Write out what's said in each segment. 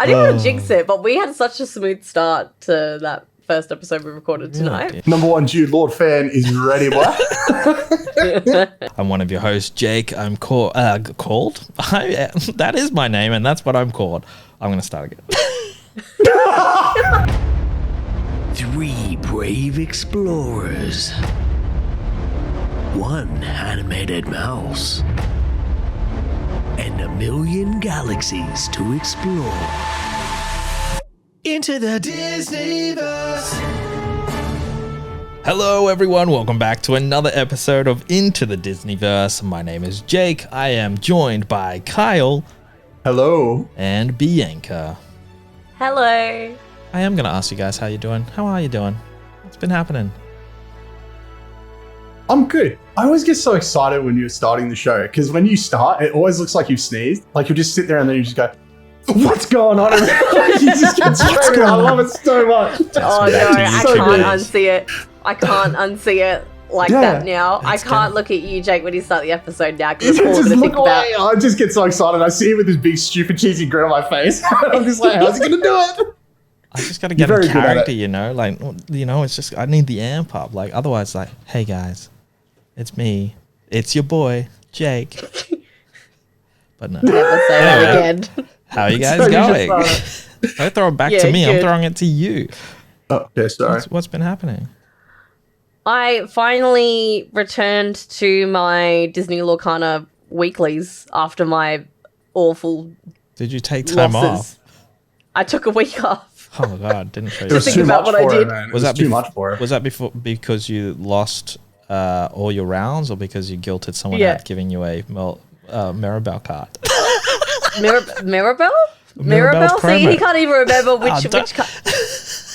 I didn't want to jinx it, but we had such a smooth start to that first episode we recorded tonight. Number one Jude Lord fan is ready, boy. I'm one of your hosts, Jake. I'm called? That is my name, and that's what I'm called. I'm going to start again. 3 brave explorers. 1 animated mouse. And 1,000,000 galaxies to explore. Into the Disneyverse. Hello, everyone. Welcome back to another episode of Into the Disneyverse. My name is Jake. I am joined by Kyle. Hello. And Bianca. Hello. I am going to ask you guys how you're doing. How are you doing? What's been happening? I'm good. I always get so excited when you're starting the show because when you start, it always looks like you've sneezed. Like you'll just sit there and then you just go, "What's going on?" You just get straight in. I love it so much. Oh no, I can't unsee it. I can't unsee it like that now. I can't look at you, Jake, when you start the episode now because it's all I'm going to think about. I just get so excited. I see him with this big, stupid, cheesy grin on my face. I'm just like, how's he going to do it? I just got to get in character, you know? Like, you know, it's just, I need the amp up. Like, otherwise, like, hey guys, it's me. It's your boy, Jake. But no. Never say that again. How are you guys going? Don't throw it back to me. Good. I'm throwing it to you. Oh, okay, sorry. What's been happening? I finally returned to my Disney Lorcana weeklies after my awful Did you take time off? I took a week off. Oh my god, didn't show you. It was too much for it, man. Was that too much for it? Was that because you lost all your rounds, or because you guilted someone out giving you a Mirabelle card? Mirabelle? Mirabelle? See, he can't even remember which card.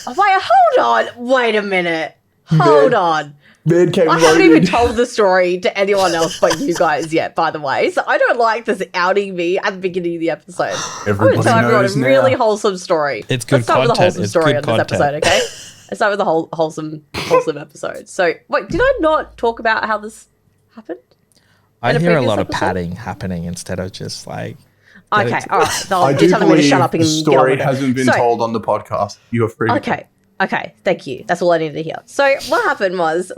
Oh, wait, hold on. Wait a minute. Hold on. I haven't even told the story to anyone else but you guys yet, by the way. So I don't like this outing me at the beginning of the episode. I'm going to tell everyone a really wholesome story. It's good Let's start with a wholesome story on content. this episode, okay? Let's start with a wholesome episode. So, wait, did I not talk about how this happened? I hear a lot of padding happening instead of just like... Okay, all right. I do believe the story hasn't been told on the podcast. You are free to Okay, thank you. That's all I needed to hear. So what happened was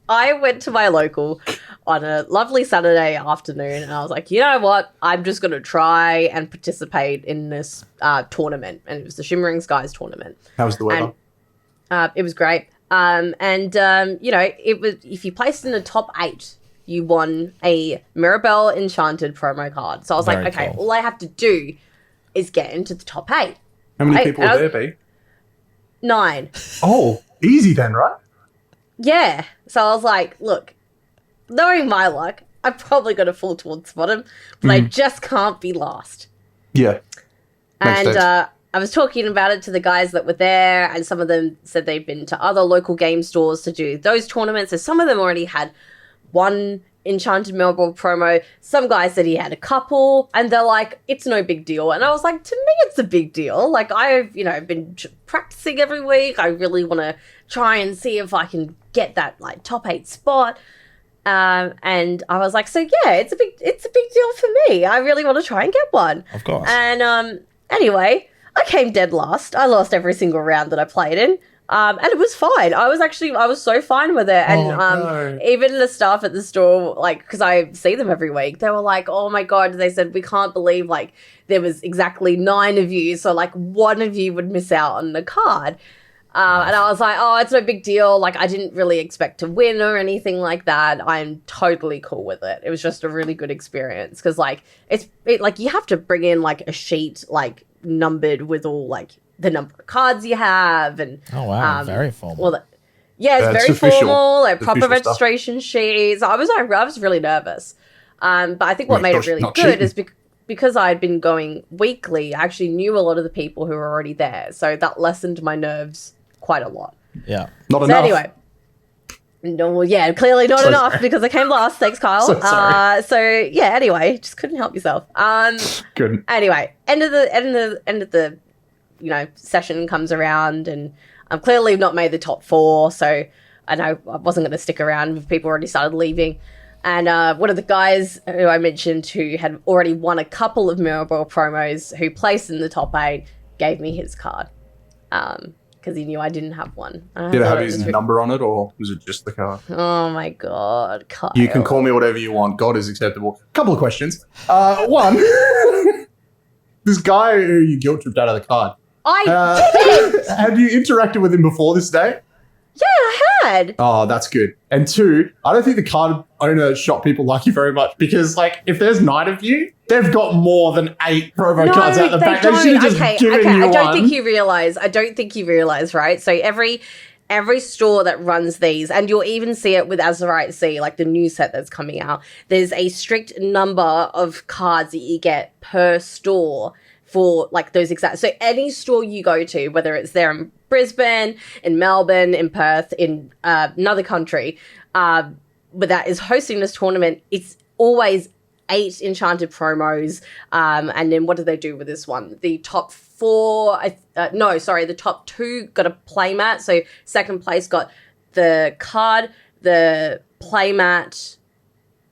I went to my local on a lovely Saturday afternoon and I was like, you know what? I'm just going to try and participate in this tournament. And it was the Shimmering Skies tournament. How was the weather? And, it was great. You know, it was if you placed in the top 8, you won a Mirabelle Enchanted promo card. So I was like, okay, all I have to do is get into the top 8. How many people were there, B? 9. Oh, easy then, right? Yeah. So I was like, look, knowing my luck, I'm probably going to fall towards the bottom, but I just can't be last. Yeah. And I was talking about it to the guys that were there, and some of them said they'd been to other local game stores to do those tournaments, and some of them already had one Enchanted Mirabelle promo. Some guy said he had a couple, and they're like, it's no big deal. And I was like, to me, it's a big deal. Like, I've, been practicing every week. I really want to try and see if I can get that, like, top 8 spot. And I was like, so yeah, it's a big deal for me. I really want to try and get one. Of course. And, anyway, I came dead last. I lost every single round that I played in. And it was fine. I was so fine with it. And even the staff at the store, like, because I see them every week, they were like, oh my God, they said, we can't believe, like, there was exactly 9 of you. So, like, 1 of you would miss out on the card. And I was like, oh, it's no big deal. Like, I didn't really expect to win or anything like that. I'm totally cool with it. It was just a really good experience. Because, like, like, you have to bring in, like, a sheet, like, numbered with all, like, the number of cards you have, and oh wow, very formal. Well, it's very formal, like proper registration sheets. I was really nervous, but I think what made it really good is because I'd been going weekly. I actually knew a lot of the people who were already there, so that lessened my nerves quite a lot. Yeah, not enough. Anyway, no, well, yeah, clearly not enough because I came last. Thanks, Kyle. So sorry. So yeah, anyway, just couldn't help yourself. Good. Anyway, end of the session comes around, and I'm clearly not made the top 4, so I know I wasn't going to stick around if people already started leaving. And one of the guys who I mentioned who had already won a couple of Mirabelle promos, who placed in the top 8, gave me his card. Because he knew I didn't have one. Did it have his number on it, or was it just the card? Oh my God, Kyle. You can call me whatever you want. God is acceptable. Couple of questions. One, this guy who you guilt tripped out of the card. I didn't! Have you interacted with him before this day? Yeah, I had. Oh, that's good. And two, I don't think the card owner shop people like you very much because, like, if there's 9 of you, they've got more than 8 promo cards out the back. They should have just given you I don't one. think you realize, right? So every store that runs these, and you'll even see it with Azurite Sea, like the new set that's coming out, there's a strict number of cards that you get per store for like those exact. So any store you go to, whether it's there in Brisbane, in Melbourne, in Perth, in another country, but that is hosting this tournament, it's always 8 enchanted promos. And then what do they do with this one? The top 4, the top 2 got a playmat. So second place got the card, the playmat,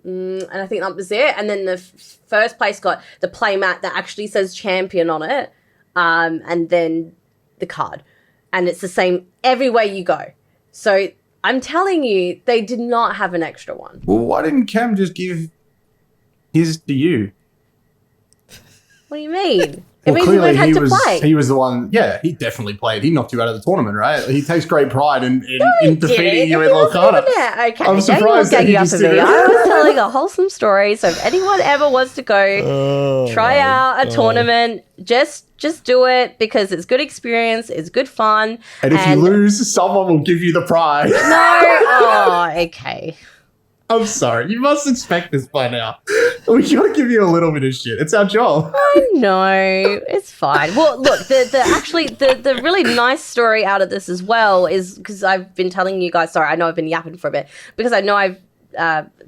and I think that was it. And then the first place got the playmat that actually says champion on it, and then the card. And it's the same everywhere you go. So I'm telling you, they did not have an extra one. Well, why didn't Cam just give his to you? What do you mean? Well, it means clearly we had to play. He was the one. Yeah, he definitely played. He knocked you out of the tournament, right? He takes great pride in defeating you in Lorcana. Okay, I'm surprised that he just did it. I was telling a wholesome story. So if anyone ever wants to go try out a tournament, just do it because it's good experience, it's good fun. And if you lose, someone will give you the prize. No. Oh, okay. I'm sorry. You must expect this by now. We gotta give you a little bit of shit. It's our job. I know. It's fine. Well, look, the really nice story out of this as well is because I've been telling you guys, sorry, I know I've been yapping for a bit, because I know I've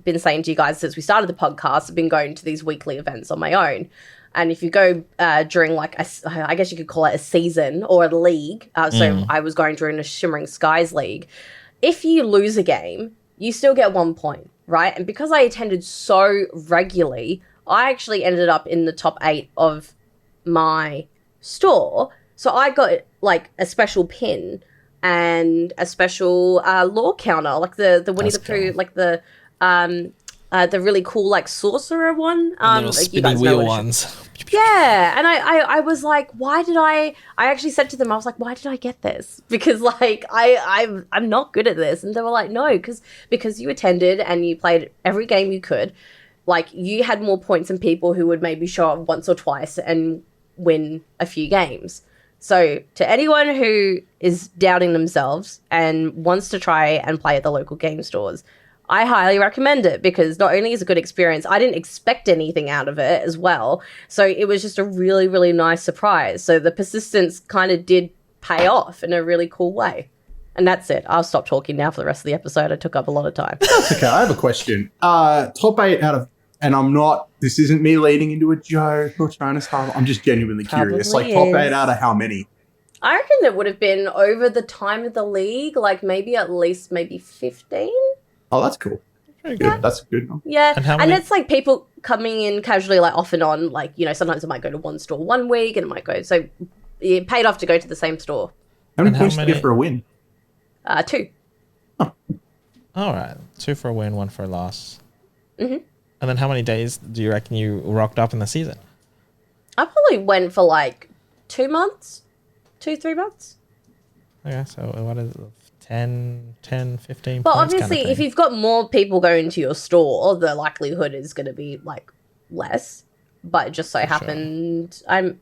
been saying to you guys since we started the podcast, I've been going to these weekly events on my own. And if you go during like, I guess you could call it a season or a league. So I was going during a Shimmering Skies League. If you lose a game, you still get 1 point, right? And because I attended so regularly, I actually ended up in the top 8 of my store. So I got like a special pin and a special lore counter, like the Winnie the Pooh, like the really cool like sorcerer one. Little spinny wheel ones. Yeah, and I was like, why did I actually said to them, I was like, why did I get this? Because like I'm not good at this. And they were like, no, because you attended and you played every game you could. Like you had more points than people who would maybe show up once or twice and win a few games. So to anyone who is doubting themselves and wants to try and play at the local game stores, I highly recommend it because not only is it a good experience, I didn't expect anything out of it as well. So it was just a really, really nice surprise. So the persistence kind of did pay off in a really cool way. And that's it. I'll stop talking now for the rest of the episode. I took up a lot of time. That's okay. I have a question. Top 8 out of, and I'm not, this isn't me leading into a joke or trying to start. I'm just genuinely curious. Like top 8 out of how many? I reckon it would have been over the time of the league, like maybe at least 15. Oh, that's cool. Very good. Yeah. That's a good one. Yeah. And it's like people coming in casually, like off and on. Like, you know, sometimes I might go to one store 1 week and it might go. So it paid off to go to the same store. How many points do you get for a win? 2. Oh. All right. 2 for a win, 1 for a loss. Mm-hmm. And then how many days do you reckon you rocked up in the season? I probably went for like 2 months. 2-3 months. Okay, so what is it? 10, 15 But points obviously, kind of if you've got more people going to your store, the likelihood is going to be like less. But it just so happened I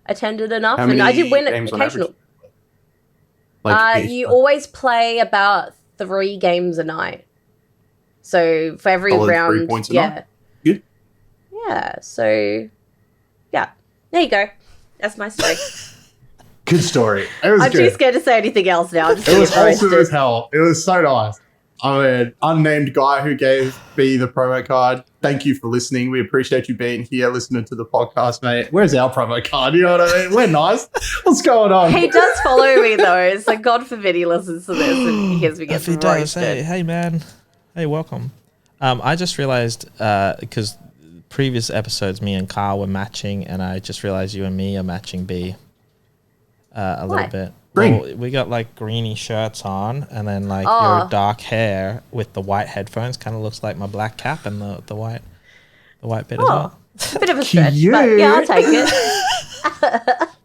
attended enough, and I did win occasional. You always play about 3 games a night. So for every round, 3 points a night? Good. Yeah. So yeah, there you go. That's my story. Good story. It was I'm good. too scared to say anything else now. It was wholesome as hell. It was so nice. I'm an unnamed guy who gave me the promo card. Thank you for listening. We appreciate you being here, listening to the podcast, mate. Where's our promo card? You know what I mean? We're nice. What's going on? He does follow me though, so God forbid he listens to this and he hears me get if he does, hey man, hey, welcome. I just realized because previous episodes, me and Carl were matching, and I just realized you and me are matching B. a little bit. Green. Well, we got like greeny shirts on, and then like your dark hair with the white headphones kind of looks like my black cap and the white bit as well. A bit of a stretch, but yeah, I'll take it.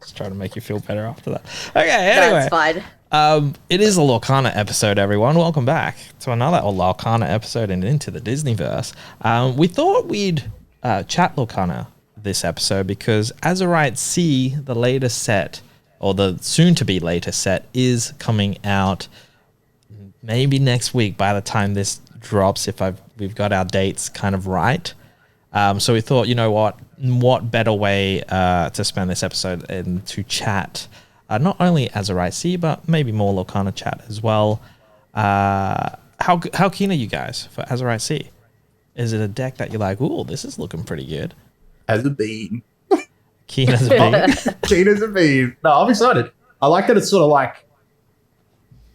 Just trying to make you feel better after that. Okay, anyway. That's fine. It is a Lorcana episode, everyone. Welcome back to another Lorcana episode and into the Disneyverse. We thought we'd chat Lorcana this episode because Azurite Sea, the latest set, or the soon-to-be latest set, is coming out maybe next week by the time this drops, if we've got our dates kind of right. So we thought, you know what better way to spend this episode than to chat not only Azurite Sea, but maybe more Lorcana chat as well. How keen are you guys for Azurite Sea? Is it a deck that you're like, ooh, this is looking pretty good? As a bean. Keen as a bean. Keen as a bean. No, I'm excited. I like that it's sort of like,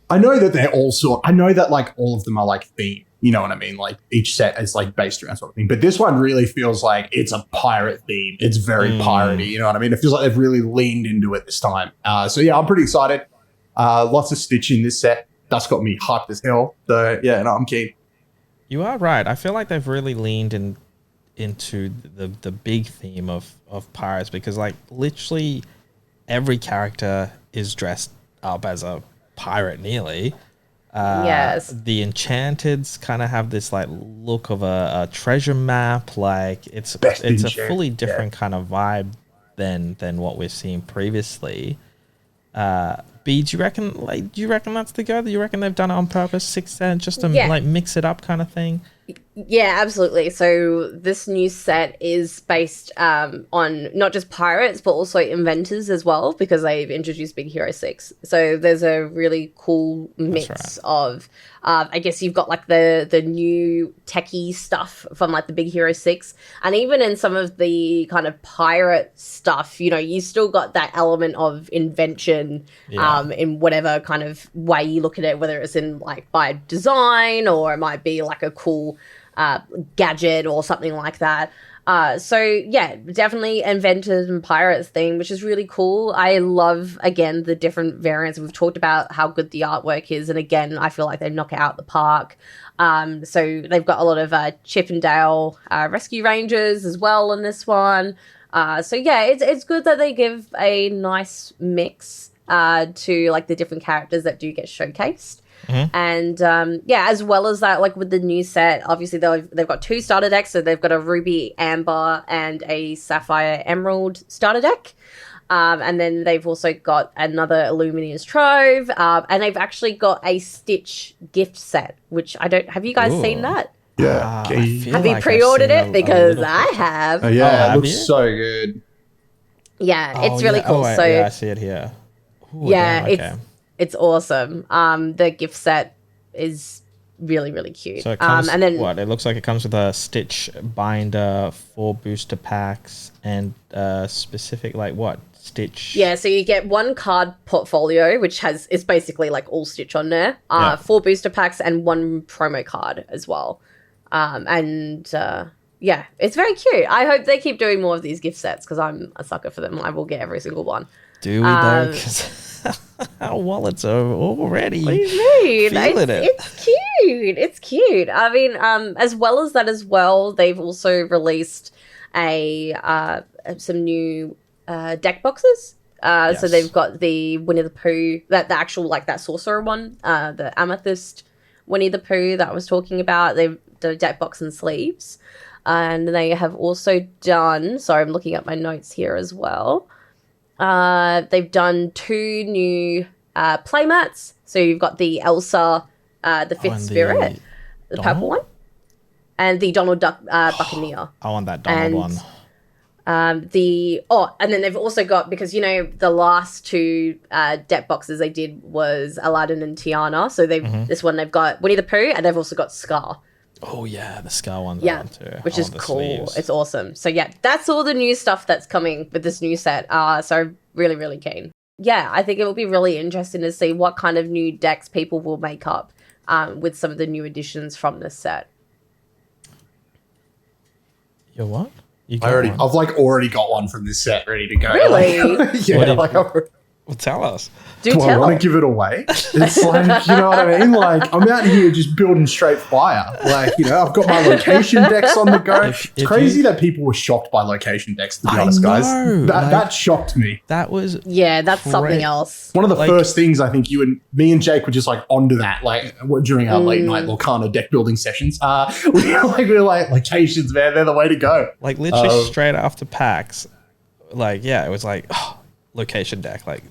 I know that like all of them are like themed. You know what I mean? Like each set is like based around something. But this one really feels like it's a pirate theme. It's very piratey. You know what I mean? It feels like they've really leaned into it this time. So yeah, I'm pretty excited. Lots of Stitch in this set. That's got me hyped as hell. So yeah, no, I'm keen. You are right. I feel like they've really leaned into the big theme of pirates, because like literally every character is dressed up as a pirate nearly. Yes. The Enchanteds kind of have this like look of a treasure map. Like it's a fully different kind of vibe than what we've seen previously. B, do you reckon that's the go? Do you reckon they've done it on purpose, 6 cents, just to like mix it up kind of thing? Yeah, absolutely. So this new set is based on not just pirates, but also inventors as well, because they've introduced Big Hero 6. So there's a really cool mix of, I guess you've got like the new techie stuff from like the Big Hero 6. And even in some of the kind of pirate stuff, you know, you still got that element of invention in whatever kind of way you look at it, whether it's in like by design or it might be like a cool gadget or something like that. So yeah, definitely inventors and pirates theme, which is really cool. I love, again, the different variants. We've talked about how good the artwork is, and again, I feel like they knock it out the park. So they've got a lot of Chip and Dale Rescue Rangers as well in this one. So yeah, it's good that they give a nice mix to like the different characters that do get showcased. Mm-hmm. And as well as that, like with the new set, obviously they've got 2 starter decks. So they've got a Ruby Amber and a Sapphire Emerald starter deck. And then they've also got another Illuminator's Trove. And they've actually got a Stitch gift set, which have you guys seen that? Yeah. Have you pre-ordered it? Because I have. It looks so good. Yeah, it's really cool. I see it here. Ooh, it's awesome. The gift set is really, really cute. So it comes, and then it looks like it comes with a Stitch binder, 4 booster packs, and specific Stitch. Yeah, so you get 1 card portfolio, which is basically like all Stitch on there. 4 booster packs and 1 promo card as well. It's very cute. I hope they keep doing more of these gift sets because I'm a sucker for them. I will get every single one. Do we though? Because our wallets are already feeling it. It's cute. It's cute. I mean, as well as that as well, they've also released some new deck boxes. So they've got the Winnie the Pooh, the actual like that sorcerer one, the Amethyst Winnie the Pooh that I was talking about. They've done a deck box and sleeves. And they have also done, sorry, I'm looking at my notes here as well. They've done 2 new playmats. So you've got the Elsa, the Fifth Spirit, the purple one, and the Donald Duck Buccaneer. I want that Donald one. And then they've also got, because you know the last 2 deck boxes they did was Aladdin and Tiana. So this one they've got Winnie the Pooh, and they've also got Scar. Oh yeah, the Scar one's on too. Which is cool. Sleeves. It's awesome. So yeah, that's all the new stuff that's coming with this new set. So I'm really, really keen. Yeah, I think it will be really interesting to see what kind of new decks people will make up with some of the new additions from this set. You're what? I've already got one from this set ready to go. Really? Like, Well, tell us. Do Do I tell. want to give it away? It's like, you know what I mean? Like, I'm out here just building straight fire. Like, you know, I've got my location decks on the go. It's crazy that people were shocked by location decks, to be honest, guys. That shocked me. That was that's something else. One of the first things I think me and Jake were just like onto that, like during our late night Lorcana deck building sessions. We were like, locations, man, they're the way to go. like literally straight after PAX. Like, yeah, it was like, location deck, like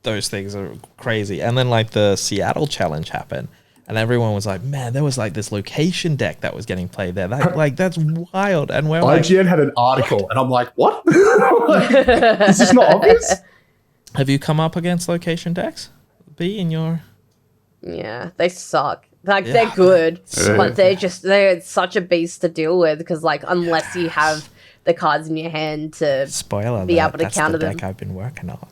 those things are crazy. And then like the Seattle challenge happened and everyone was like, man, there was like this location deck that was getting played there. That, like, that's wild. And we're like, IGN had an article and I'm like, what? Is this not obvious? have you come up against location decks? B in your... Yeah, they suck. Like, they're good, but they're such a beast to deal with because, like, unless you have the cards in your hand to be able to counter them. That's the deck I've been working on.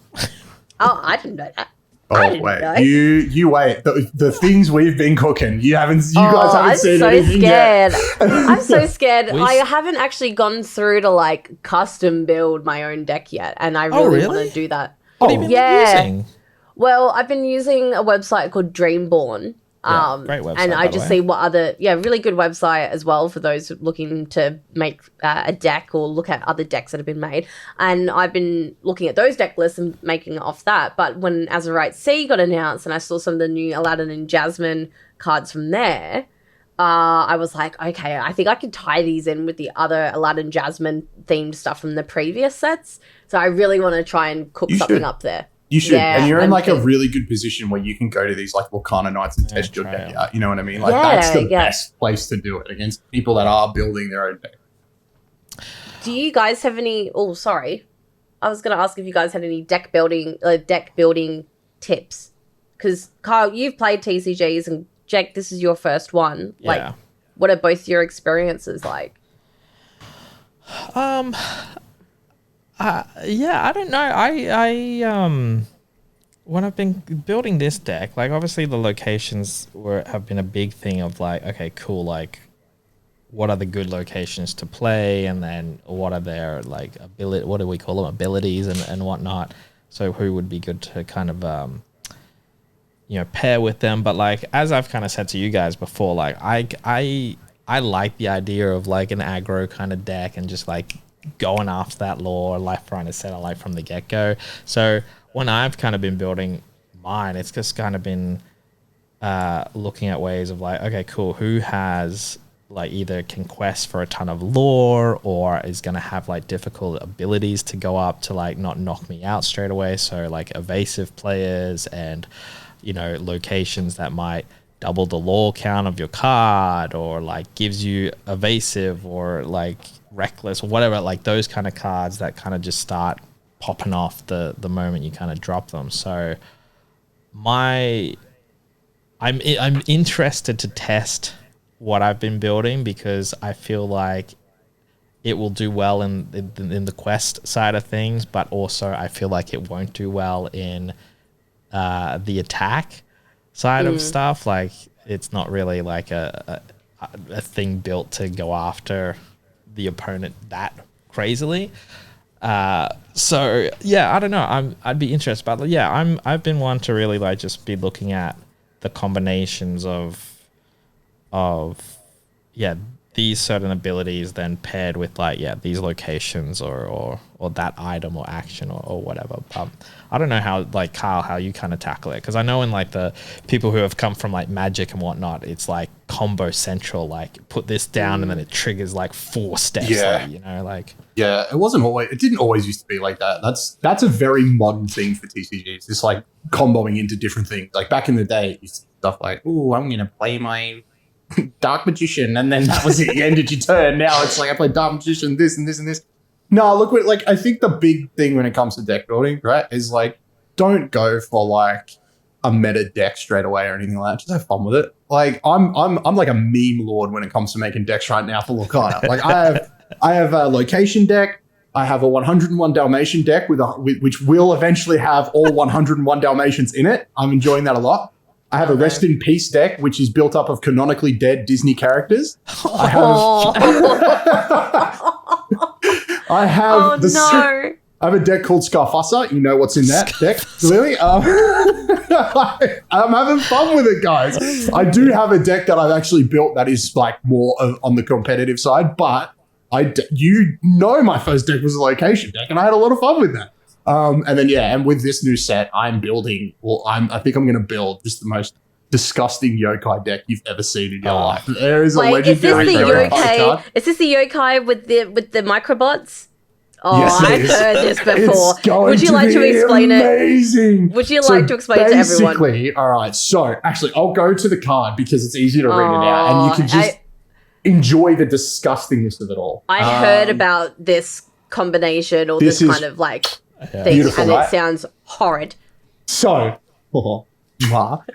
Oh, I didn't know that. Oh, wait. You wait. The things we've been cooking, you guys haven't seen anything yet. I'm so scared. I haven't actually gone through to, like, custom build my own deck yet, and I really want to do that. What have you been using? Well, I've been using a website called Dreamborn. Great website, and I just see what other, really good website as well for those looking to make a deck or look at other decks that have been made. And I've been looking at those deck lists and making off that. But when Azurite Sea got announced and I saw some of the new Aladdin and Jasmine cards from there, I was like, okay, I think I could tie these in with the other Aladdin Jasmine themed stuff from the previous sets. So I really want to try and cook something up there. You should, and you're in like a really good position where you can go to these like Lorcana nights and test your deck out. You know what I mean? Like that's the best place to do it against people that are building their own deck. Do you guys have any? Oh, sorry, I was going to ask if you guys had any deck building tips because Kyle, you've played TCGs and Jake, this is your first one. Like, what are both your experiences like? I don't know. I when I've been building this deck, like obviously the locations have been a big thing of like, okay, cool, like what are the good locations to play, and then what are their like what do we call them, abilities and whatnot. So who would be good to kind of pair with them. But like as I've kind of said to you guys before, like I like the idea of like an aggro kind of deck and just like going after that lore left, right, and center, like from the get-go. So when I've kind of been building mine, it's just kind of been looking at ways of like, okay, cool, who has like either can quest for a ton of lore or is going to have like difficult abilities to go up to like not knock me out straight away. So like evasive players and, locations that might double the lore count of your card or like gives you evasive or like reckless or whatever, like those kind of cards that kind of just start popping off the moment you kind of drop them. So I'm interested to test what I've been building because I feel like it will do well in the quest side of things, but also I feel like it won't do well in the attack side of stuff. Like it's not really like a thing built to go after the opponent that crazily. So yeah, I don't know. I'd be interested, but yeah, I've been one to really like just be looking at the combinations of these certain abilities then paired with like these locations or that item or action or whatever. I don't know how, like Kyle, how you kind of tackle it, because I know in like the people who have come from like Magic and whatnot, it's like combo central, like put this down and then it triggers like 4 steps. It didn't always used to be like that. That's a very modern thing for TCGs. It's like comboing into different things. Like back in the day, it used to be stuff like, oh, I'm gonna play my Dark Magician, and then that was it. You ended your turn. Now it's like I play Dark Magician, this and this and this. No, look, like I think the big thing when it comes to deck building, right, is like don't go for like a meta deck straight away or anything like that. Just have fun with it. Like I'm like a meme lord when it comes to making decks right now for Lorcana. Like I have a location deck. I have a 101 Dalmatian deck which will eventually have all 101 Dalmatians in it. I'm enjoying that a lot. I have a Rest in Peace deck, which is built up of canonically dead Disney characters. I have I have a deck called Scarfusser. You know what's in that deck, clearly. I'm having fun with it, guys. I do have a deck that I've actually built that is like more on the competitive side, but my first deck was a location deck, and I had a lot of fun with that. And then and with this new set, I'm building. Well, I think I'm going to build just the most disgusting yokai deck you've ever seen in your life. There is a legendary yokai card. Is this the yokai with the microbots? Oh, Yes, I've heard this before. Would you like to explain amazing. it? Would you like to explain it to everyone? Basically, all right. So actually, I'll go to the card because it's easier to read it out, and you can just enjoy the disgustingness of it all. I heard about this combination or this kind of like thing, and it sounds horrid. So,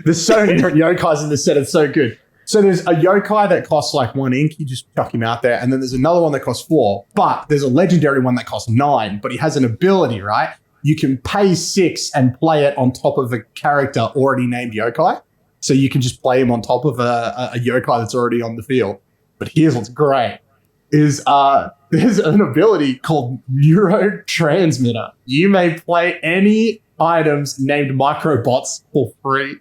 there's so many different yokais in this set. It's so good. So there's a yokai that costs like 1 ink. You just chuck him out there. And then there's another one that costs 4. But there's a legendary one that costs 9. But he has an ability, right? You can pay 6 and play it on top of a character already named yokai. So you can just play him on top of a yokai that's already on the field. But here's what's great. There's an ability called Neurotransmitter. You may play any items named microbots for free.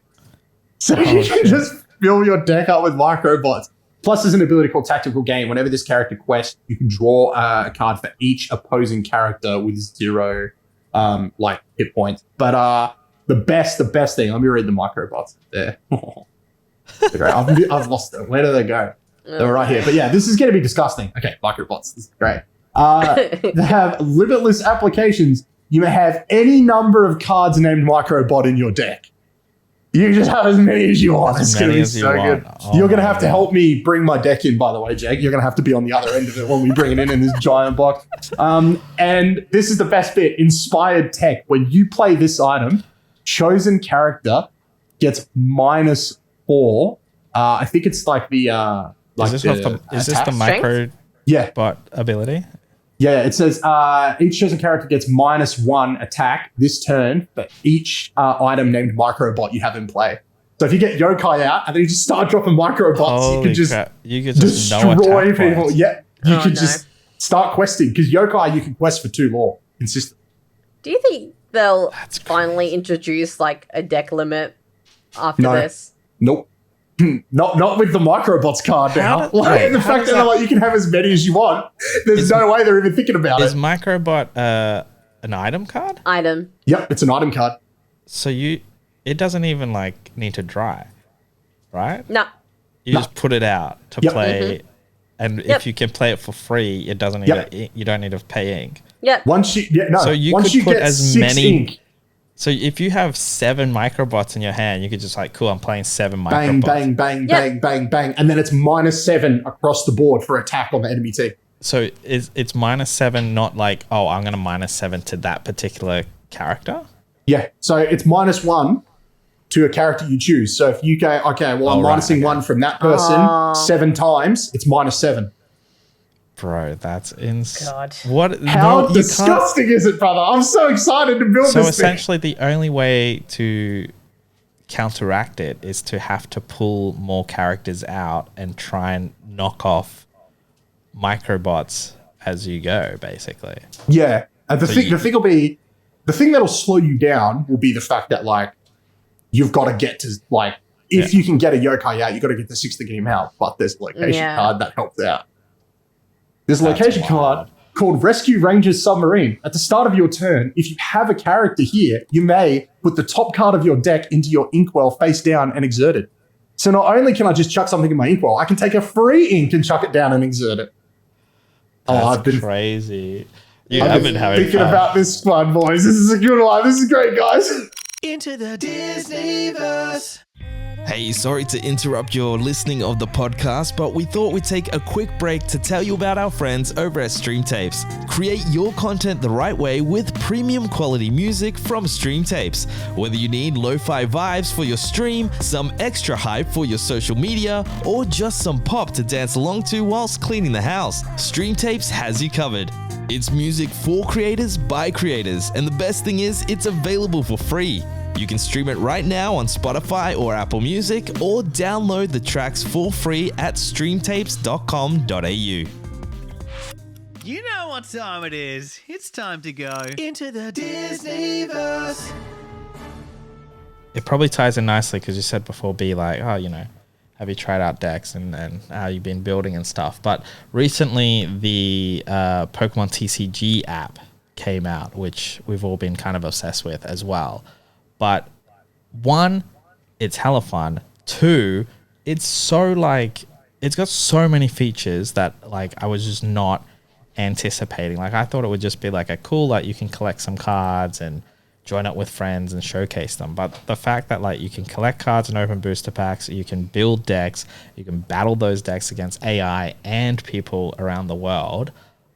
So you can just fill your deck up with microbots. Plus, there's an ability called Tactical Game. Whenever this character quests, you can draw a card for each opposing character with 0 hit points. But the best thing, let me read the microbots there. I've lost them. Where do they go? They're right here. But yeah, this is going to be disgusting. Okay, microbots. This is great. They have limitless applications. You may have any number of cards named microbot in your deck. You can just have as many as you want. It's going to be so good. You're going to have to help me bring my deck in, by the way, Jake. You're going to have to be on the other end of it when we bring it in this giant box. And this is the best bit. Inspired tech. When you play this item, chosen character gets -4. I think it's like the... is this the micro ability? Yeah, it says each chosen character gets -1 attack this turn for each item named microbot you have in play. So if you get yokai out and then you just start dropping microbots, you can just destroy people. Points. Yeah, you can just start questing because yokai you can quest for 2 more consistently. Do you think they'll finally introduce like a deck limit after this? Nope. Not with the microbots card now. The fact that you can have as many as you want, there's no way they're even thinking about it. Is microbot an item card? Item. Yep, it's an item card. So it doesn't even like need to dry, right? No. You just put it out to play, and if you can play it for free, it doesn't need you don't need to pay ink. Yep. So you could put as many. Ink. So if you have 7 microbots in your hand, you could just like, cool, I'm playing 7 microbots. Bang, bang, bang, bang, bang. And then it's -7 across the board for attack on the enemy team. So it's -7, not like, oh, I'm going to -7 to that particular character? Yeah. So it's -1 to a character you choose. So if you go, okay, well, I'm minusing 1 from that person 7 times, it's -7. Bro, that's insane. God. What? How disgusting is it, brother? I'm so excited to build this thing. So essentially, the only way to counteract it is to have to pull more characters out and try and knock off microbots as you go, basically. Yeah. The thing will be, the thing that'll slow you down will be the fact that, like, you've got to get to, like, if you can get a yokai out, you've got to get the 6 to get him out. But there's a location card that helps out. There's a location card called Rescue Ranger's Submarine. At the start of your turn, if you have a character here, you may put the top card of your deck into your inkwell face down and exert it. So not only can I just chuck something in my inkwell, I can take a free ink and chuck it down and exert it. I've been crazy. I've been thinking about this fun, boys. This is a good one. This is great, guys. Into the Disneyverse. Hey, sorry to interrupt your listening of the podcast, but we thought we'd take a quick break to tell you about our friends over at Stream Tapes. Create your content the right way with premium quality music from Stream Tapes. Whether you need lo-fi vibes for your stream, some extra hype for your social media, or just some pop to dance along to whilst cleaning the house, Stream Tapes has you covered. It's music for creators by creators, and the best thing is it's available for free. You can stream it right now on Spotify or Apple Music, or download the tracks for free at streamtapes.com.au. You know what time it is. It's time to go into the Disneyverse. It probably ties in nicely because you said before, be like, oh, have you tried out decks and how you've been building and stuff. But recently the Pokemon TCG app came out, which we've all been kind of obsessed with as well. But one, it's hella fun. Two, it's got so many features that I was just not anticipating. I thought it would just be a cool, you can collect some cards and join up with friends and showcase them. But the fact that you can collect cards and open booster packs, you can build decks, you can battle those decks against AI and people around the world,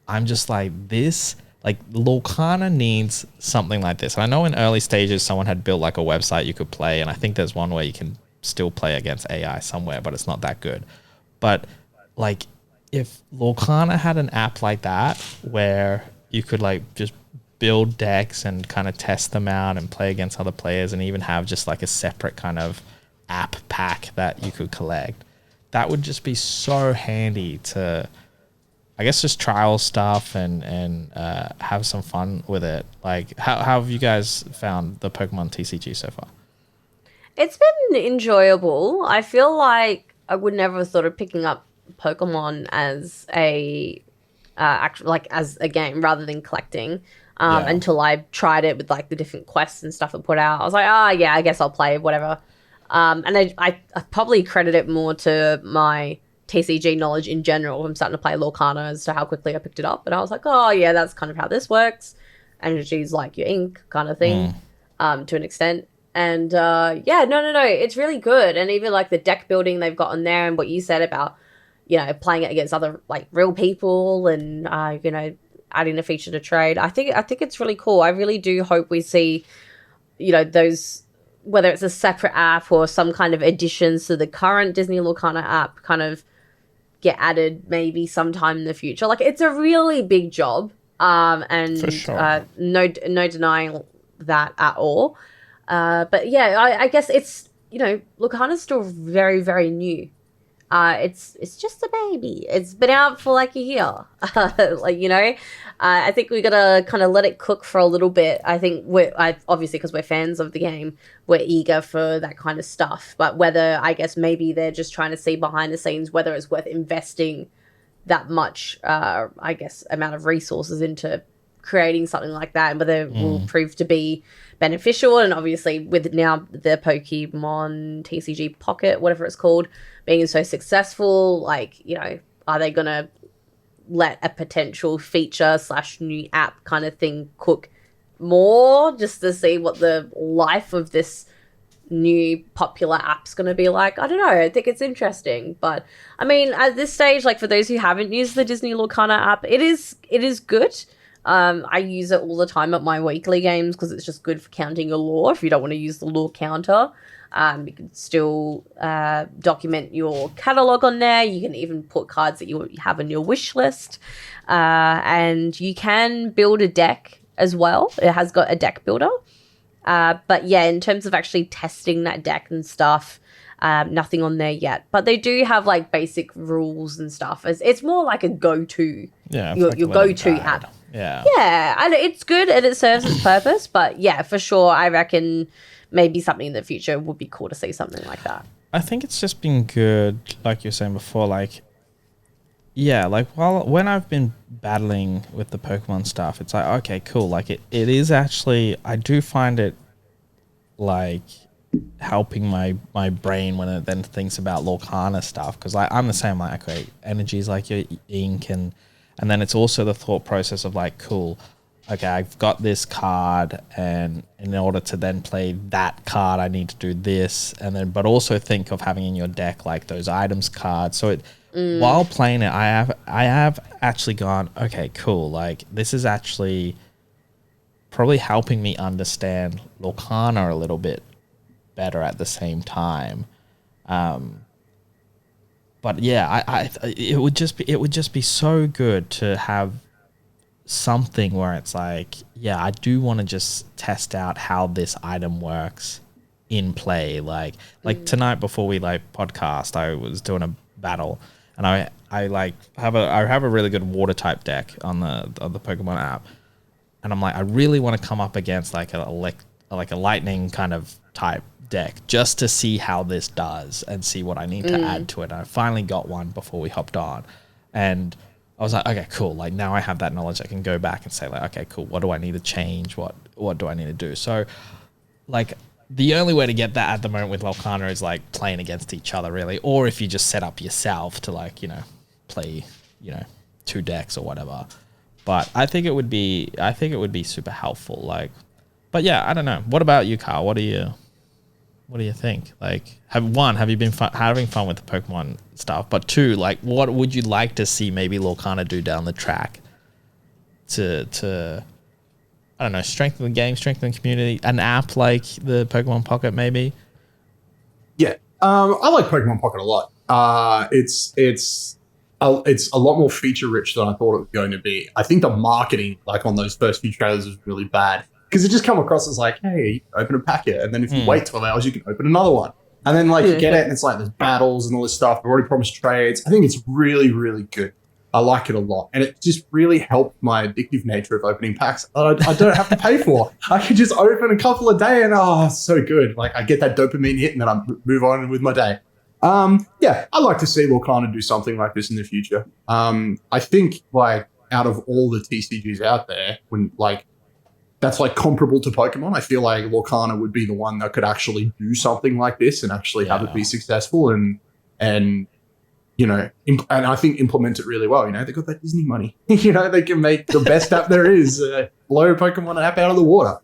I'm just this, Lorcana needs something like this. And I know in early stages someone had built a website you could play, and I think there's one where you can still play against AI somewhere, but it's not that good. But if Lorcana had an app like that where you could just build decks and kind of test them out and play against other players, and even have just a separate kind of app pack that you could collect, that would just be so handy to, I guess, just trial stuff and have some fun with it. How have you guys found the Pokemon TCG so far? It's been enjoyable. I feel like I would never have thought of picking up Pokemon as a as a game rather than collecting. Until I tried it with the different quests and stuff it put out. I was like, yeah, I guess I'll play whatever. And I probably credit it more to my TCG knowledge in general. I'm starting to play Lorcana as to how quickly I picked it up. And I was like, oh yeah, that's kind of how this works. Energy's like your ink kind of thing, to an extent. And no, it's really good. And even the deck building they've got on there, and what you said about, playing it against other real people, and adding a feature to trade. I think it's really cool. I really do hope we see, those, whether it's a separate app or some kind of additions to the current Disney Lorcana app, kind of get added maybe sometime in the future. It's a really big job, and for sure. No denying that at all. But yeah, I guess it's, Lorcana's still very, very new. It's just a baby. It's been out for a year. I think we gotta kind of let it cook for a little bit. I think obviously, because we're fans of the game, we're eager for that kind of stuff. But whether, I guess, maybe they're just trying to see behind the scenes whether it's worth investing that much, I guess, amount of resources into creating something like that, and whether it will prove to be beneficial. And obviously, with now the Pokemon TCG Pocket, whatever it's called, being so successful, are they gonna let a potential feature / new app kind of thing cook more, just to see what the life of this new popular app's going to be like? I don't know. I think it's interesting. But I mean, at this stage, for those who haven't used the Disney Lorcana app, it is good. I use it all the time at my weekly games because it's just good for counting your lore. If you don't want to use the lore counter, you can still document your catalog on there. You can even put cards that you have on your wish list. And you can build a deck as well. It has got a deck builder. But yeah, in terms of actually testing that deck and stuff, nothing on there yet. But they do have basic rules and stuff. It's more like a go-to. Yeah, your go-to app. Yeah, and it's good and it serves its purpose. But yeah, for sure, I reckon maybe something in the future would be cool to see something like that. I think it's just been good, like you were saying before, when I've been battling with the Pokemon stuff, it's okay, cool. It is actually, I do find it helping my brain when it then thinks about Lorcana stuff, because I'm the same. Okay, energy is your ink, and then it's also the thought process of cool, okay, I've got this card, and in order to then play that card, I need to do this, and then but also think of having in your deck those items cards. So while playing it, I have actually gone, okay, cool. This is actually probably helping me understand Lorcana a little bit better at the same time. But yeah, it would just be so good to have something where it's I do want to just test out how this item works in play. Tonight before we podcast, I was doing a battle, and I like have a really good water type deck on the Pokemon app, and I'm like, I really want to come up against like a lightning kind of type deck just to see how this does and see what I need to add to it. And I finally got one before we hopped on, and I was like, okay, cool. Like now I have that knowledge. I can go back and say like, okay, cool. What do I need to change? What do I need to do? So like the only way to get that at the moment with Lorcana is like playing against each other really. Or if you just set up yourself to like, play, 2 decks or whatever. But I think it would be super helpful. Like, but yeah, I don't know. What about you, Carl? What do you think? Like, have you been having fun with the Pokemon stuff? But 2, like, what would you like to see maybe Lorcana do down the track to I don't know, strengthen the game, strengthen the community, an app like the Pokemon Pocket maybe? Yeah, I like Pokemon Pocket a lot. It's a lot more feature rich than I thought it was going to be. I think the marketing, like on those first few trailers, was really bad. Because it just come across as like, hey, you can open a packet, and then if you wait 12 hours, you can open another one. And then like you get it, and it's like there's battles and all this stuff. I've already promised trades. I think it's really, really good. I like it a lot. And it just really helped my addictive nature of opening packs that I don't have to pay for. I can just open a couple a day and it's so good. Like I get that dopamine hit and then I move on with my day. Yeah, I'd like to see Lorcana do something like this in the future. I think like out of all the TCGs out there, when like that's like comparable to Pokemon, I feel like Lorcana would be the one that could actually do something like this and actually have it be successful and and I think implement it really well. They got that Disney money. They can make the best app there is, blow Pokemon app out of the water.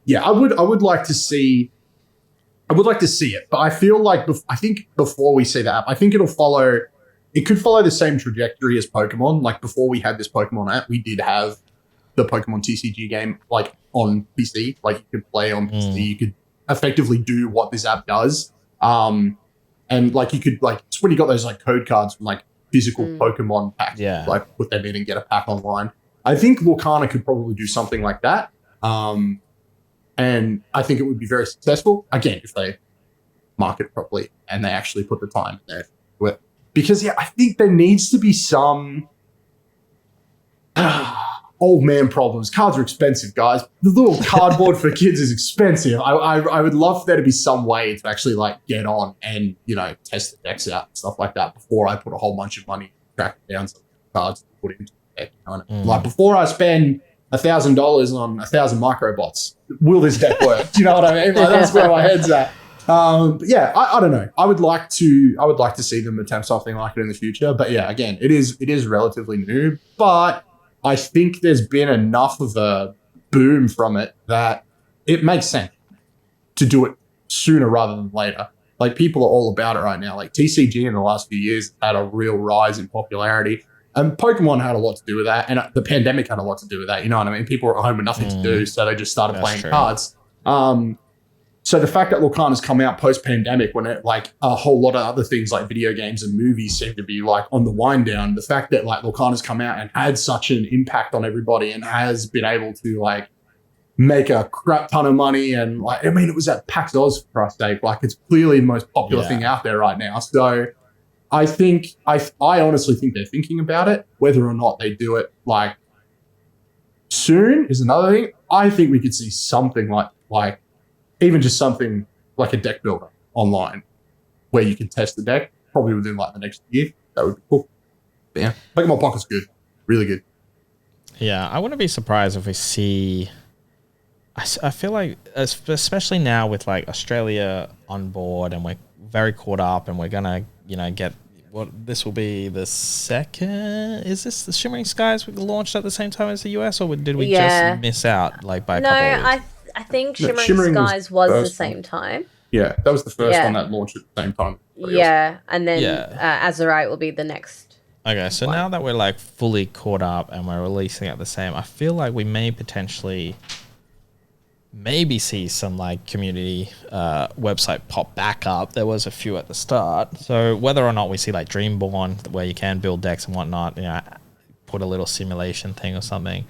Yeah, I would like to see. I would like to see it, but I feel like I think before we see the app, I think it could follow the same trajectory as Pokemon. Like before we had this Pokemon app, we did have the Pokemon TCG game like on PC. Like you could play on PC, you could effectively do what this app does. And like you could like it's when you got those like code cards from like physical Pokemon packs, like put them in and get a pack online. I think Lorcana could probably do something like that. And I think it would be very successful, again, if they market properly and they actually put the time in there. Because, I think there needs to be some old man problems. Cards are expensive, guys. The little cardboard for kids is expensive. I would love for there to be some way to actually, like, get on and, test the decks out and stuff like that before I put a whole bunch of money to track down some cards to put into the deck. Like, before I spend $1,000 on 1,000 microbots, will this deck work? Do you know what I mean? Like, that's where my head's at. But yeah, I don't know. I would like to see them attempt something like it in the future. But yeah, again, it is relatively new, but I think there's been enough of a boom from it that it makes sense to do it sooner rather than later. Like people are all about it right now. Like TCG in the last few years had a real rise in popularity. And Pokemon had a lot to do with that. And the pandemic had a lot to do with that. You know what I mean? People were at home with nothing to do, so they just started playing cards. So the fact that Lorcana's come out post-pandemic when it like a whole lot of other things like video games and movies seem to be like on the wind down, the fact that like Lorcana's come out and had such an impact on everybody and has been able to like make a crap ton of money and like, I mean, it was at PAX Oz for Christ's sake. Like it's clearly the most popular thing out there right now. So I think, I honestly think they're thinking about it. Whether or not they do it like soon is another thing. I think we could see something like even just something like a deck builder online where you can test the deck probably within like the next year. That would be cool. But yeah, Pokemon Pocket's good. Really good. Yeah, I wouldn't be surprised if we see... I feel like, especially now with like Australia on board and we're very caught up and we're going to, get... this will be the second... Is this the Shimmering Skies launched at the same time as the US, or did we just miss out like by a couple of weeks? I think Shimmering Skies was the same time. Yeah, that was the first one that launched at the same time. Yeah, and then Azurite will be the next. Okay, so now that we're like fully caught up and we're releasing at the same, I feel like we may potentially maybe see some like community website pop back up. There was a few at the start. So whether or not we see like Dreamborn where you can build decks and whatnot, put a little simulation thing or something,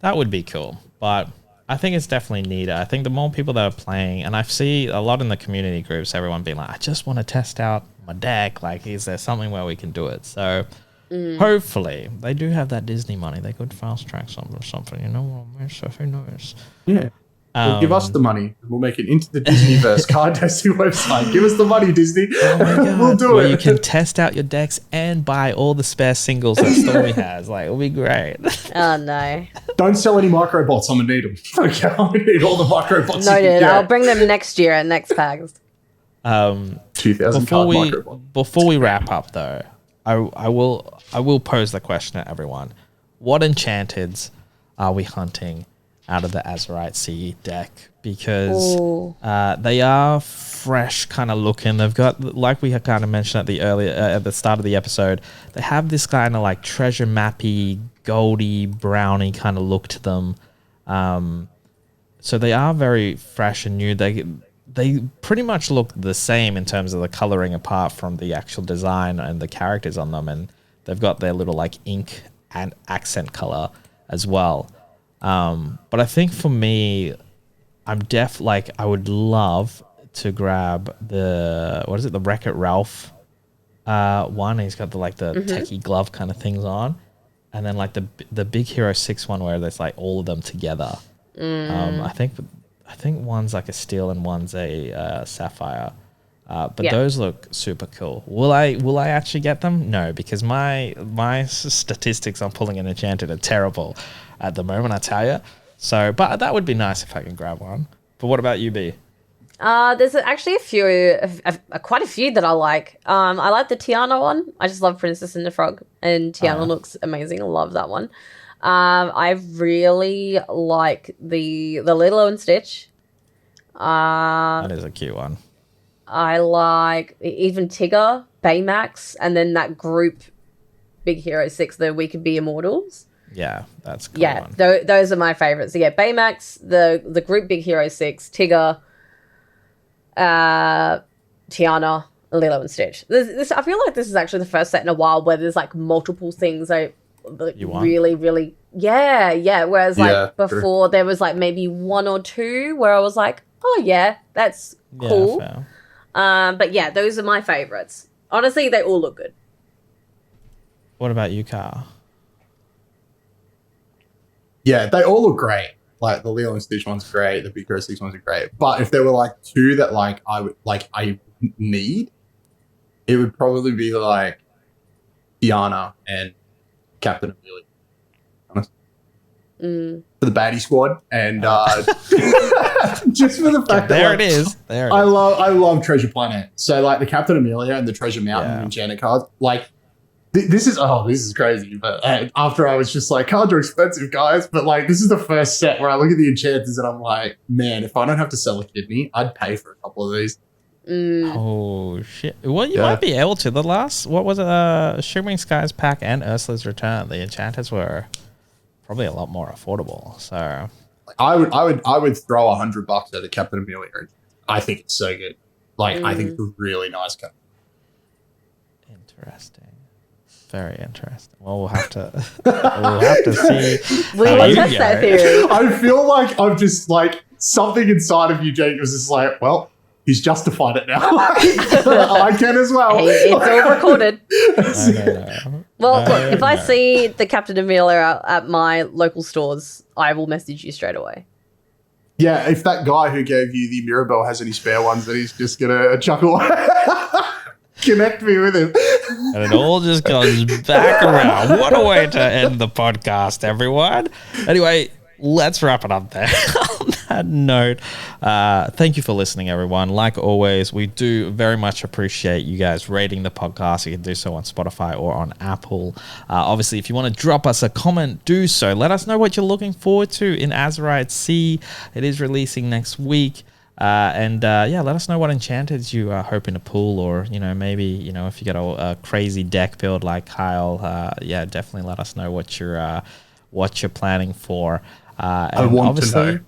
that would be cool. But I think it's definitely needed. I think the more people that are playing, and I see a lot in the community groups, everyone being like, I just want to test out my deck? Like, is there something where we can do it? So hopefully they do have that Disney money. They could fast track something or something. You know what I mean? So who knows? Yeah. Well, give us the money. We'll make it into the Disneyverse card testing website. Give us the money, Disney. Oh my God. We'll do Where it. you can test out your decks and buy all the spare singles that Stormy has. Like, it'll be great. Oh, no. Don't sell any microbots. I'm going to need them. Okay, I'm going to need all the microbots. No, you can dude. get. I'll bring them next year at next packs. 2,000 card microbot. Before we wrap up, though, I will pose the question to everyone: what enchanteds are we hunting out of the Azurite Sea deck? Because they are fresh kind of looking. They've got, like we had kind of mentioned at the start of the episode, they have this kind of like treasure mappy, goldy, browny kind of look to them. So they are very fresh and new. They pretty much look the same in terms of the coloring, apart from the actual design and the characters on them, and they've got their little like ink and accent color as well. But I think for me, I would love to grab the Wreck-It Ralph one. He's got the techie glove kind of things on, and then like the Big Hero 6 one where there's like all of them together. I think one's like a steel and one's a sapphire. But those look super cool. Will I actually get them? No, because my statistics on pulling an enchanted are terrible at the moment, I tell you. So, but that would be nice if I can grab one. But what about you, B? There's actually quite a few that I like. I like the Tiana one. I just love Princess and the Frog, and Tiana looks amazing. I love that one. I really like the Lilo and Stitch. That is a cute one. I like even Tigger, Baymax, and then that group Big Hero 6, the We Could Be Immortals. Yeah, that's a cool one. Those are my favorites. So yeah, Baymax, the group Big Hero 6, Tigger, Tiana, Lilo and Stitch. This I feel like this is actually the first set in a while where there's like multiple things I really, really Whereas like before there was like maybe one or two where I was like, oh yeah, that's cool. Fair. But yeah, those are my favorites. Honestly, they all look good. What about you, Carl? Yeah, they all look great. Like the Lilo and Stitch one's great, the Big Hero 6 ones are great. But if there were like two that like I need, it would probably be like Diana and Captain Amelia. For the baddie squad, and just for the fact that it is. I love Treasure Planet. So like the Captain Amelia and the Treasure Mountain enchanted cards, like this is crazy. But after I was just like, cards are expensive, guys. But like this is the first set where I look at the Enchanteds and I'm like, man, if I don't have to sell a kidney, I'd pay for a couple of these. Oh shit! Well, you might be able to. The last, what was it? Shimmering Skies pack and Ursula's Return. The Enchanteds were probably a lot more affordable. So I would throw $100 at a Captain Amelia. I think it's so good. Like I think it's a really nice card. Interesting. Very interesting. Well, we'll have to see. We will test that theory. I feel like I'm just like something inside of you, Jake, was just like, well, he's justified it now. I can as well. Hey, it's all recorded. No. Well, look, if I see the Captain Amelia at my local stores, I will message you straight away. Yeah, if that guy who gave you the Mirabelle has any spare ones, then he's just gonna chuckle. Connect me with him. And it all just comes back around. What a way to end the podcast, everyone. Anyway, let's wrap it up there. On that note, thank you for listening, everyone. Like always, we do very much appreciate you guys rating the podcast. You can do so on Spotify or on Apple. Obviously, if you want to drop us a comment, do so. Let us know what you're looking forward to in Azurite Sea. It is releasing next week. Let us know what Enchanteds you are hoping to pull, or maybe if you got a crazy deck build like Kyle. Definitely let us know what you're planning for. I want to know.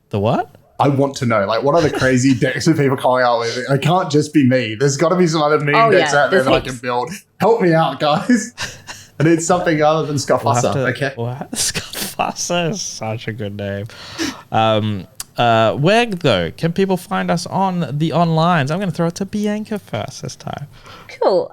The what? I want to know. Like, what are the crazy decks that people coming out with? It can't just be me. There's got to be some other meme decks out there that I can build. Help me out, guys. I need something other than Scuffusser. Okay. What? Scuffusser is such a good name. Where though can people find us on the onlines? I'm going to throw it to Bianca first this time. Cool.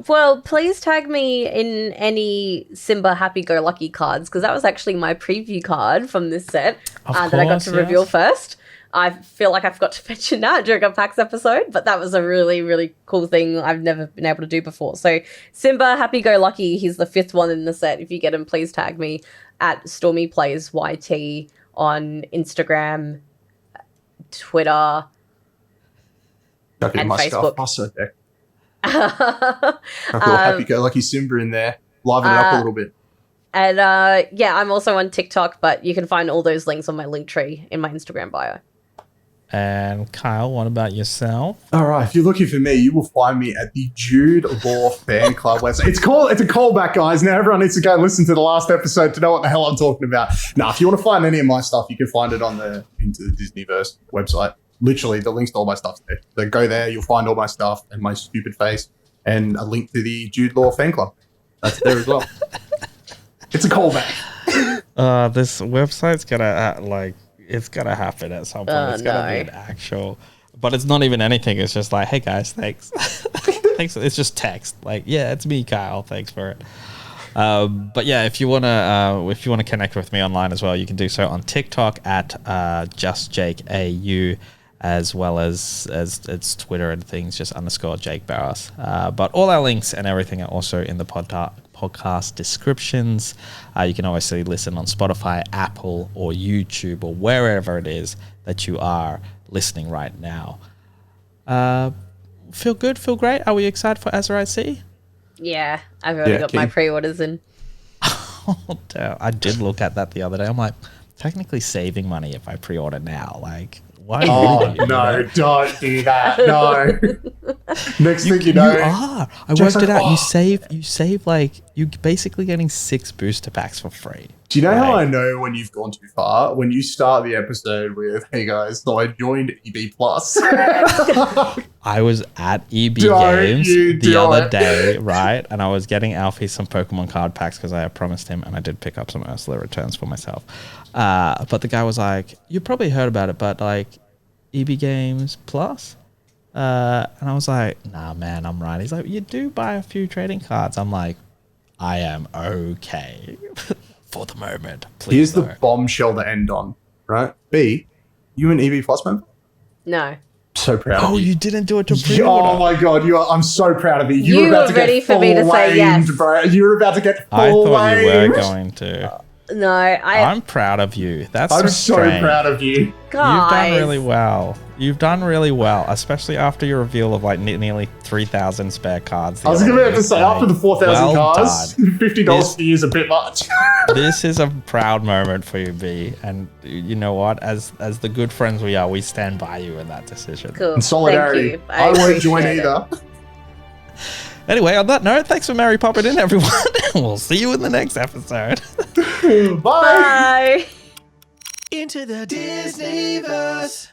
Well, please tag me in any Simba Happy-Go-Lucky cards, because that was actually my preview card from this set that I got to reveal first. I feel like I forgot to mention that during a PAX episode, but that was a really, really cool thing I've never been able to do before. So Simba Happy-Go-Lucky, he's the 5th one in the set. If you get him, please tag me at StormyPlaysYT on Instagram, Twitter, and Facebook. A little happy-go-lucky Simba in there, liven it up a little bit. And I'm also on TikTok, but you can find all those links on my link tree in my Instagram bio. And Kyle, what about yourself? All right, if you're looking for me, you will find me at the Jude Law Fan Club website. It's a callback, guys. Now everyone needs to go listen to the last episode to know what the hell I'm talking about. Now, if you want to find any of my stuff, you can find it on into the Disneyverse website. Literally, the links to all my stuff's there. So go there, you'll find all my stuff and my stupid face and a link to the Jude Law Fan Club. That's there as well. It's a callback. This website's gonna it's gonna happen at some point. It's gonna be an actual, but it's not even anything. It's just like, hey guys, thanks. Thanks. It's just text. Like, yeah, it's me, Kyle. Thanks for it. But yeah, if you wanna connect with me online as well, you can do so on TikTok at JustJakeAU, as well as it's Twitter and things, just _Jake Barros. But all our links and everything are also in the podcast descriptions. You can obviously listen on Spotify, Apple, or YouTube, or wherever it is that you are listening right now. Feel good, feel great. Are we excited for Azurite Sea? Yeah, I've already got my pre-orders in. Oh, damn. I did look at that the other day. I'm like, technically saving money if I pre-order now. Like, why? Oh, no, don't do that. No. Next thing you know. You are. I worked it out. You save like, you're basically getting 6 booster packs for free. Do you know how I know when you've gone too far? When you start the episode with, hey guys, so I joined EB Plus. I was at EB Games the other day, right? And I was getting Alfie some Pokemon card packs because I had promised him, and I did pick up some Ursula returns for myself. But the guy was like, you probably heard about it, but like EB Games Plus? And I was like, nah, man, I'm right. He's like, you do buy a few trading cards. I'm like, I am okay. For the moment. Here's the bombshell to end on, right? B, you an EB Plus member? No. So proud of you. Oh, you didn't do it to pre-order. Oh my god, I'm so proud of you. You were about to ready for me to say yes, bro. You were about to get full I thought lamed. you were going to. No, I'm proud of you. I'm so proud of you. Guys. You've done really well. You've done really well, especially after your reveal of like nearly 3,000 spare cards. I was going to say, after the 4,000 cards, $50 for you is a bit much. This is a proud moment for you, B. And you know what? As the good friends we are, we stand by you in that decision. Cool. In solidarity. I won't join either. Anyway, on that note, thanks for Mary popping in, everyone. We'll see you in the next episode. Bye. Bye. Into the Disneyverse.